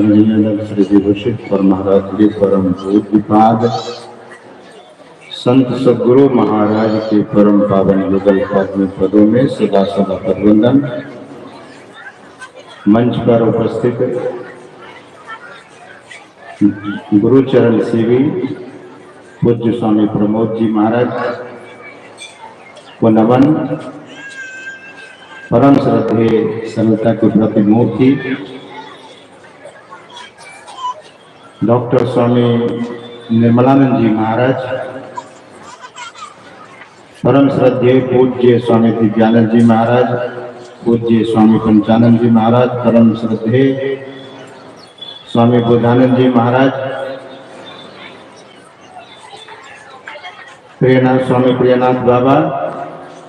आदरणीय श्री विभूषित पर महाराज के परम पूज्यपाद संत सद्गुरु महाराज के परम पावन युगल पद्म पदों में सदा सदा प्रबंधन। मंच पर उपस्थित गुरुचरण सेवी पूज्य स्वामी प्रमोद जी महाराज को नमन। परम श्रद्धेय सरलता की प्रतिमूर्ति डॉक्टर स्वामी निर्मलानंद जी महाराज, परम श्रद्धेय पूज्य स्वामी दिव्यानंद जी महाराज, पूज्य स्वामी पंचानंद जी महाराज, परम श्रद्धेय स्वामी बुद्धानंद जी महाराज, प्रियनाथ स्वामी प्रियनाथ बाबा,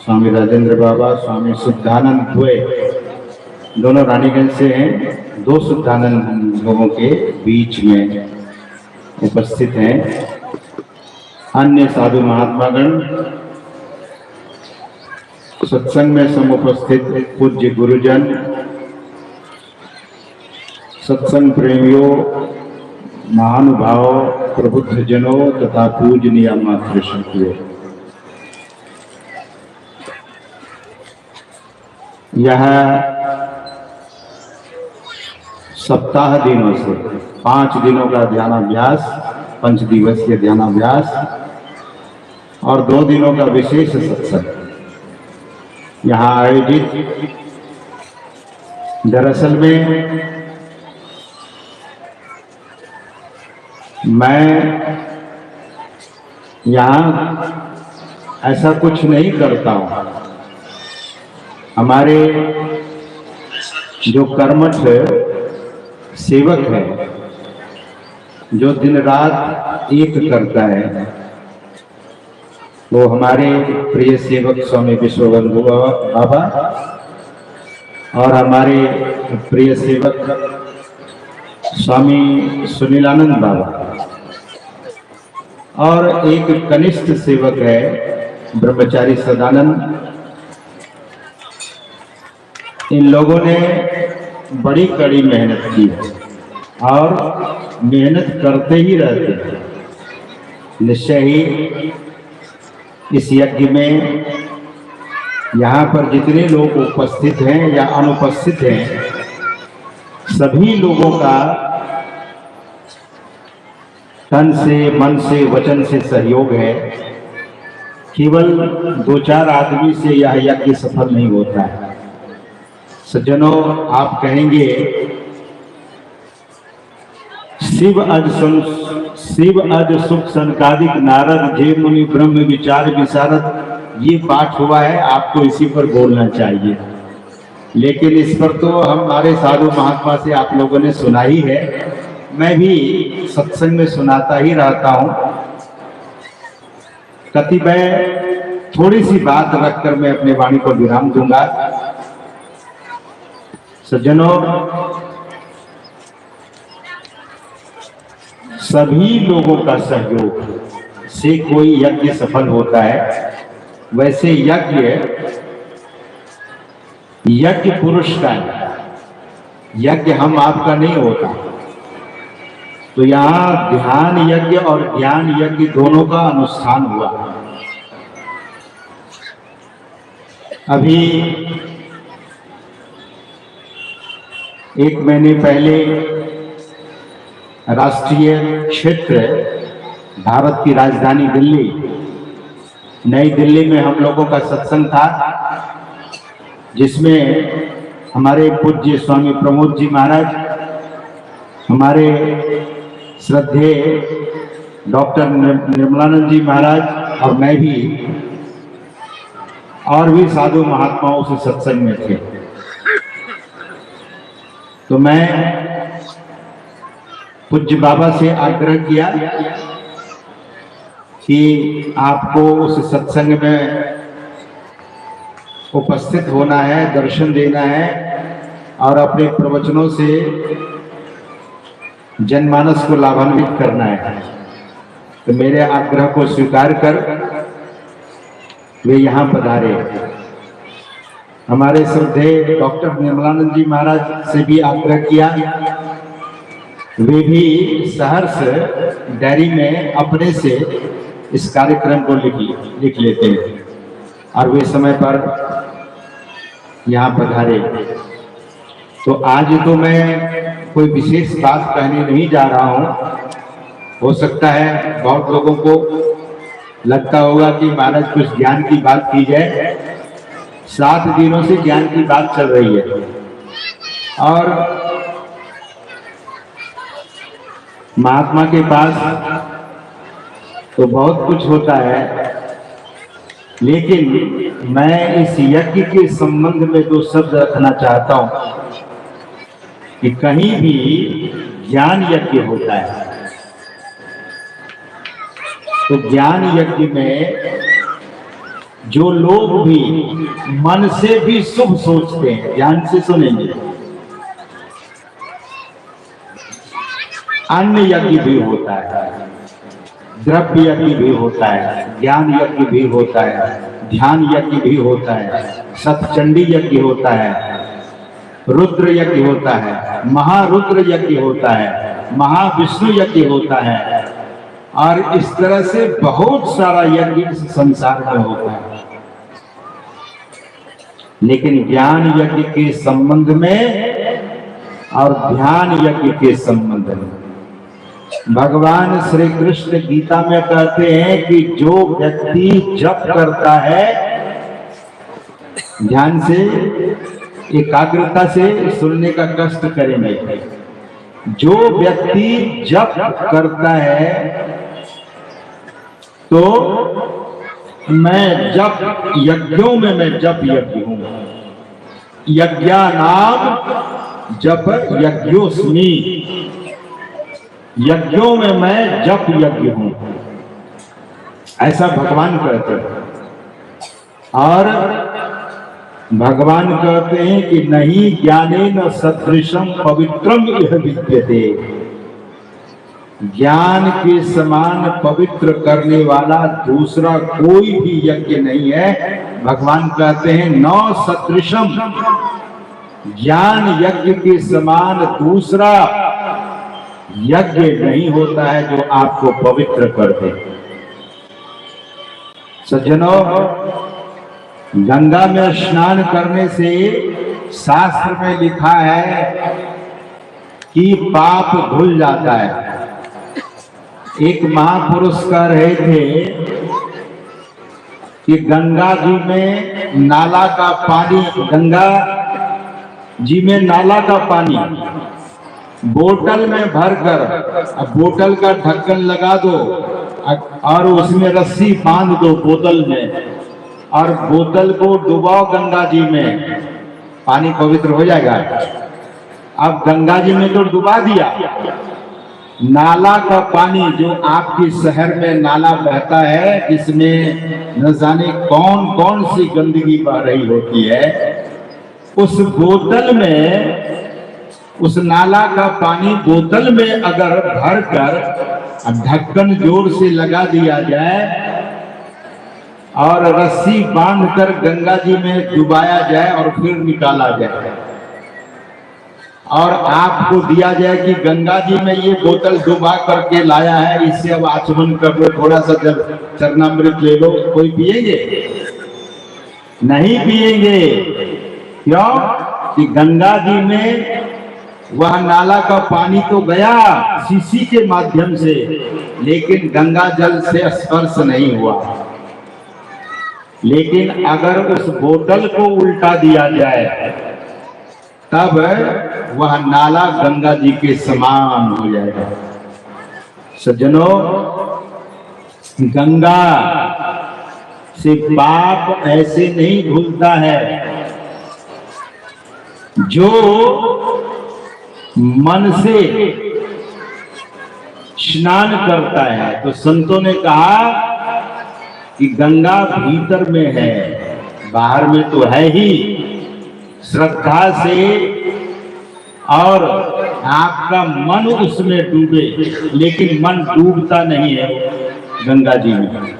स्वामी राजेंद्र बाबा, स्वामी शुद्धानंद द्वय, दोनों रानीगंज से हैं। दो शुद्धानंद लोगों के बीच में उपस्थित हैं। अन्य साधु महात्मागण, सत्संग में समुपस्थित पूज्य गुरुजन, सत्संग प्रेमियों, महानुभाव, प्रबुद्ध जनों तथा पूजनीय मातृशक्तियों, यह सप्ताह दिनों से 5 दिनों का ध्यानाभ्यास, 5 दिवसीय ध्यानाभ्यास और 2 दिनों का विशेष सत्संग यहाँ आयोजित। दरअसल में मैं यहाँ ऐसा कुछ नहीं करता हूँ। हमारे जो कर्मठ सेवक है, जो दिन रात एक करता है, वो हमारे प्रिय सेवक स्वामी विश्वबंधु बाबा और हमारे प्रिय सेवक स्वामी सुनीलानंद बाबा और एक कनिष्ठ सेवक है ब्रह्मचारी सदानंद। इन लोगों ने बड़ी कड़ी मेहनत की है और मेहनत करते ही रहते हैं। निश्चय ही इस यज्ञ में यहाँ पर जितने लोग उपस्थित हैं या अनुपस्थित हैं, सभी लोगों का तन से, मन से, वचन से सहयोग है। केवल 2-4 आदमी से यह यज्ञ सफल नहीं होता है। सज्जनों, आप कहेंगे शिव अज सुख संकादिक नारद जे मुनि ब्रह्म विचार विशारद, ये पाठ हुआ है, आपको इसी पर बोलना चाहिए। लेकिन इस पर तो हमारे साधु महात्मा से आप लोगों ने सुना ही है, मैं भी सत्संग में सुनाता ही रहता हूँ। कतिपय थोड़ी सी बात रखकर मैं अपने वाणी को विराम दूंगा। सज्जनों, सभी लोगों का सहयोग से कोई यज्ञ सफल होता है। वैसे यज्ञ पुरुष का है, यज्ञ हम आपका नहीं होता। तो यहाँ ध्यान यज्ञ और ज्ञान यज्ञ दोनों का अनुष्ठान हुआ। अभी 1 महीने पहले राष्ट्रीय क्षेत्र भारत की राजधानी दिल्ली, नई दिल्ली में हम लोगों का सत्संग था, जिसमें हमारे पूज्य स्वामी प्रमोद जी महाराज, हमारे श्रद्धेय डॉक्टर निर्मलानंद जी महाराज और मैं भी और भी साधु महात्माओं से सत्संग में थे। तो मैं पूज्य बाबा से आग्रह किया कि आपको उस सत्संग में उपस्थित होना है, दर्शन देना है और अपने प्रवचनों से जनमानस को लाभान्वित करना है। तो मेरे आग्रह को स्वीकार कर वे यहाँ पधारे। हमारे श्रद्धेय डॉक्टर निर्मलानंद जी महाराज से भी आग्रह किया वे भी सहर्ष डायरी में अपने से इस कार्यक्रम को लिख लेते हैं और वे समय पर यहाँ पधारे। तो आज तो मैं कोई विशेष बात कहने नहीं जा रहा हूँ। हो सकता है बहुत लोगों को लगता होगा कि महाराज कुछ ज्ञान की बात की जाए। 7 दिनों से ज्ञान की बात चल रही है और महात्मा के पास तो बहुत कुछ होता है, लेकिन मैं इस यज्ञ के संबंध में दो शब्द रखना चाहता हूं कि कहीं भी ज्ञान यज्ञ होता है तो ज्ञान यज्ञ में जो लोग भी मन से भी शुभ सोचते हैं, ध्यान से सुनेंगे, अन्न यज्ञ भी होता है, द्रव्य यज्ञ भी होता है, ज्ञान यज्ञ भी होता है, ध्यान यज्ञ भी होता है, सतचंडी यज्ञ होता है, रुद्र यज्ञ होता है, महारुद्र यज्ञ होता है, महाविष्णु यज्ञ होता है और इस तरह से बहुत सारा यज्ञ इस संसार में होता है। लेकिन ज्ञान यज्ञ के संबंध में और ध्यान यज्ञ के संबंध में भगवान श्री कृष्ण गीता में कहते हैं कि जो व्यक्ति जप करता है, ध्यान से एकाग्रता से सुनने का कष्ट करेंगे, जो व्यक्ति जप करता है तो मैं जप यज्ञों में मैं जप यज्ञ हूं, यज्ञा नाम जप यज्ञोस्मि, यज्ञों में मैं जप यज्ञ हूं, ऐसा भगवान कहते हैं। और भगवान कहते हैं कि नहीं ज्ञानेन सदृशम पवित्रम इह विद्यते, ज्ञान के समान पवित्र करने वाला दूसरा कोई भी यज्ञ नहीं है। भगवान कहते हैं नौ सदृशम, ज्ञान यज्ञ के समान दूसरा यज्ञ नहीं होता है जो आपको पवित्र कर दे। सज्जनों, गंगा में स्नान करने से शास्त्र में लिखा है कि पाप धुल जाता है। एक महापुरुष कह रहे थे कि गंगा जी में नाला का पानी, गंगा जी में नाला का पानी बोतल में भरकर, अब बोतल का ढक्कन लगा दो और उसमें रस्सी बांध दो बोतल में और बोतल को डुबाओ गंगा जी में, पानी पवित्र हो जाएगा। अब गंगा जी में तो डुबा दिया, नाला का पानी जो आपके शहर में नाला बहता है जिसमें न जाने कौन कौन सी गंदगी बह रही होती है, उस बोतल में, उस नाला का पानी बोतल में अगर भरकर ढक्कन जोर से लगा दिया जाए और रस्सी बांधकर गंगा जी में डुबाया जाए और फिर निकाला जाए और आपको दिया जाए कि गंगा जी में ये बोतल डुबा करके लाया है, इससे अब आचमन कर लो, थोड़ा सा जब चरणामृत ले लो, कोई पिएंगे? नहीं पिएंगे। क्यों? कि गंगा जी में वह नाला का पानी तो गया शीशी के माध्यम से, लेकिन गंगा जल से स्पर्श नहीं हुआ। लेकिन अगर उस बोतल को उल्टा दिया जाए तब वह नाला गंगा जी के समान हो जाएगा। सज्जनों, गंगा से पाप ऐसे नहीं धुलता है, जो मन से स्नान करता है। तो संतों ने कहा कि गंगा भीतर में है, बाहर में तो है ही। श्रद्धा से और आपका मन उसमें डूबे, लेकिन मन डूबता नहीं है गंगा जी में।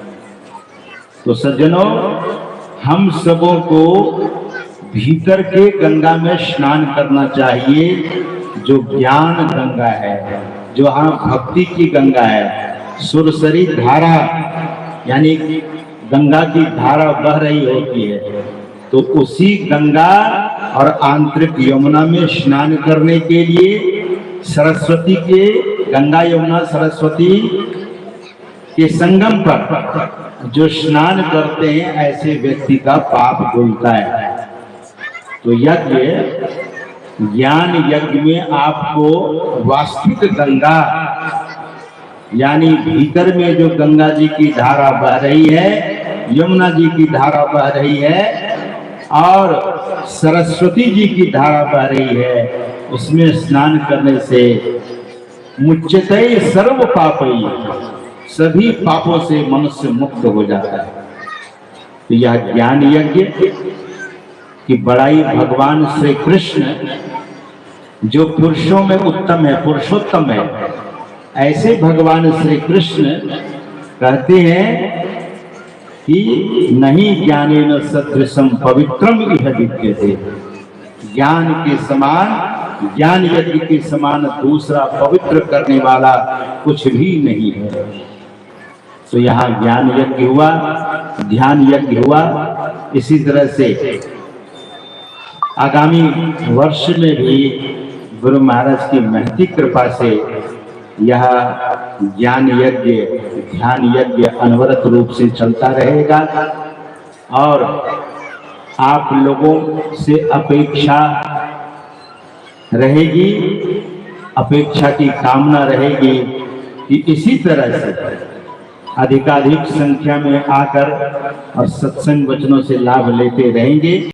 तो सज्जनों, हम सबों को भीतर के गंगा में स्नान करना चाहिए जो ज्ञान गंगा है, जो हाँ भक्ति की गंगा है, सुरसरी धारा यानी गंगा की धारा बह रही होती है, तो उसी गंगा और आंतरिक यमुना में स्नान करने के लिए सरस्वती के, गंगा यमुना सरस्वती के संगम पर जो स्नान करते हैं ऐसे व्यक्ति का पाप धुलता है। तो यज्ञ, ज्ञान यज्ञ में आपको वास्तविक गंगा यानी भीतर में जो गंगा जी की धारा बह रही है, यमुना जी की धारा बह रही है और सरस्वती जी की धारा बह रही है, उसमें स्नान करने से मुच्यते सर्व पापई, सभी पापों से मनुष्य मुक्त हो जाता है। तो यह ज्ञान यज्ञ की बड़ाई भगवान श्री कृष्ण जो पुरुषों में उत्तम है, पुरुषोत्तम है, ऐसे भगवान श्री कृष्ण कहते हैं कि नहीं ज्ञानेन सदृशम पवित्रम इह विद्यते, ज्ञान के समान, ज्ञान यज्ञ के समान दूसरा पवित्र करने वाला कुछ भी नहीं है। तो यहाँ ज्ञान यज्ञ हुआ, ध्यान यज्ञ हुआ। इसी तरह से आगामी वर्ष में भी गुरु महाराज की महती कृपा से यह ज्ञान यज्ञ, ध्यान यज्ञ अनवरत रूप से चलता रहेगा और आप लोगों से अपेक्षा रहेगी, अपेक्षा की कामना रहेगी कि इसी तरह से अधिकाधिक संख्या में आकर और सत्संग वचनों से लाभ लेते रहेंगे।